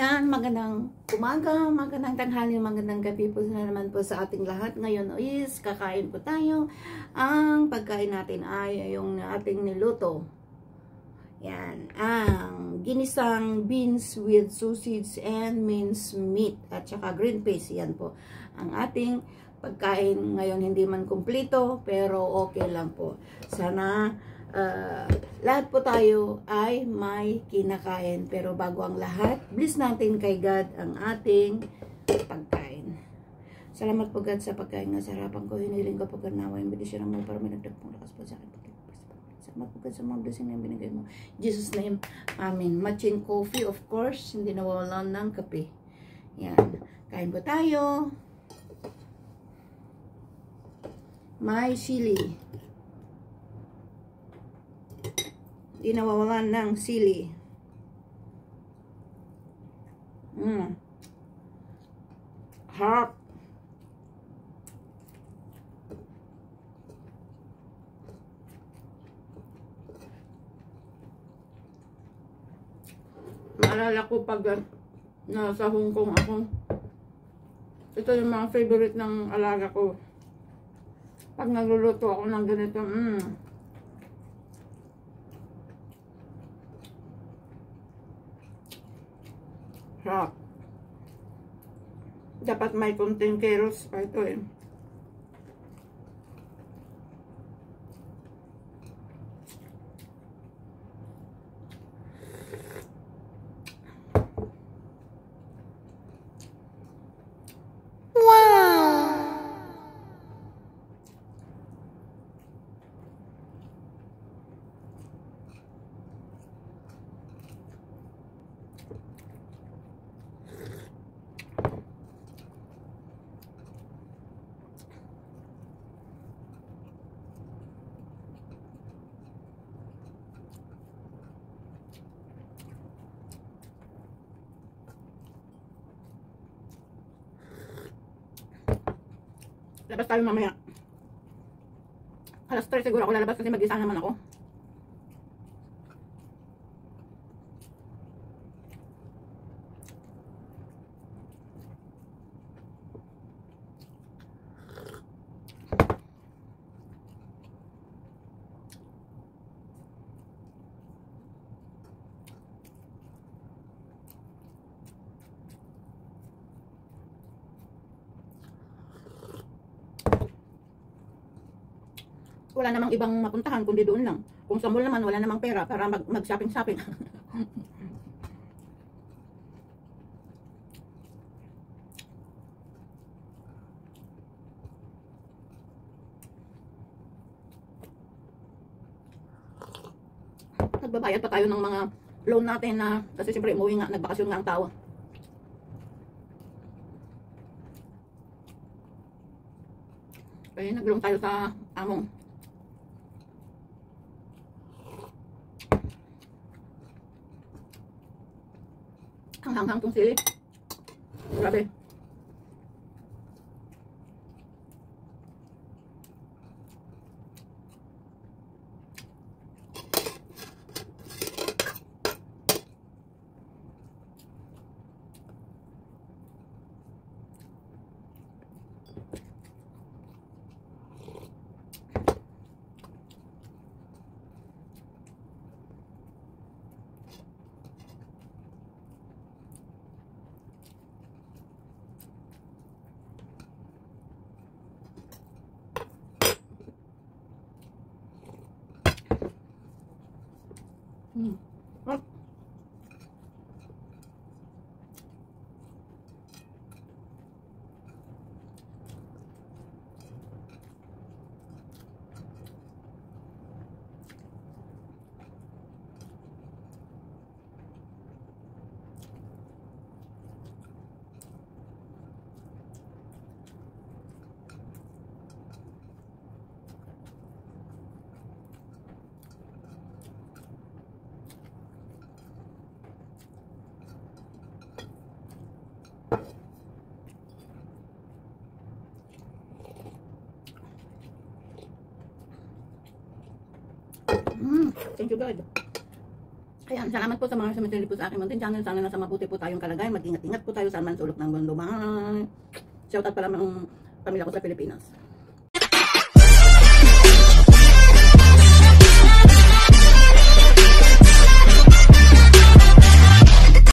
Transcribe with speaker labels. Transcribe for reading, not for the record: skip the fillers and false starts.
Speaker 1: Ayan, magandang umaga, magandang tanghali, magandang gabi po na naman po sa ating lahat. Ngayon is kakain po tayo. Ang pagkain natin ay yung ating niluto. Yan, ang ginisang beans with sausage and minced meat at saka green peas. Yan po ang ating pagkain ngayon. Hindi man kumpleto pero okay lang po. Sana lahat po tayo ay may kinakain. Pero bago ang lahat, bless natin kay God ang ating pagkain. Salamat po God sa pagkain nga sa harapan ko. Hiniling ko po God nawa yung bidisyon mo para may nagdagpong lakas po sa akin. Salamat po God sa mga blessing na binigay mo. In Jesus name, Amen. Matching coffee, of course. Hindi nawawalan ng kape. Yan. Kain po tayo. May sili. Hindi nawawalan ng sili. Harap. Maalala ko pag nasa Hong Kong ako. Ito yung mga favorite ng alaga ko. Pag nagluluto ako ng ganito, sarap. Dapat may konting keros pa ito eh. Labas tayo mamaya. Alas 3 siguro ako lalabas kasi mag-isa naman ako. Wala namang ibang mapuntahan kundi doon lang. Kung sa mall naman wala namang pera para mag-shopping-shopping. Nagbabayad pa tayo ng mga loan natin na kasi siyempre umuwi nga, nagbakasyon nga ang tao. Kaya nag-loan tayo sa among. Ang hanghang tong sili. Grabe. Thank you God. Ayan, salamat po sa mga sumisili po sa aking muntin channel. Sana nasa mabuti po tayong kalagayan. Mag-ingat-ingat po tayo saan man sulok ng mundo. Bye! Shoutout pala ng pamilya ko sa Pilipinas.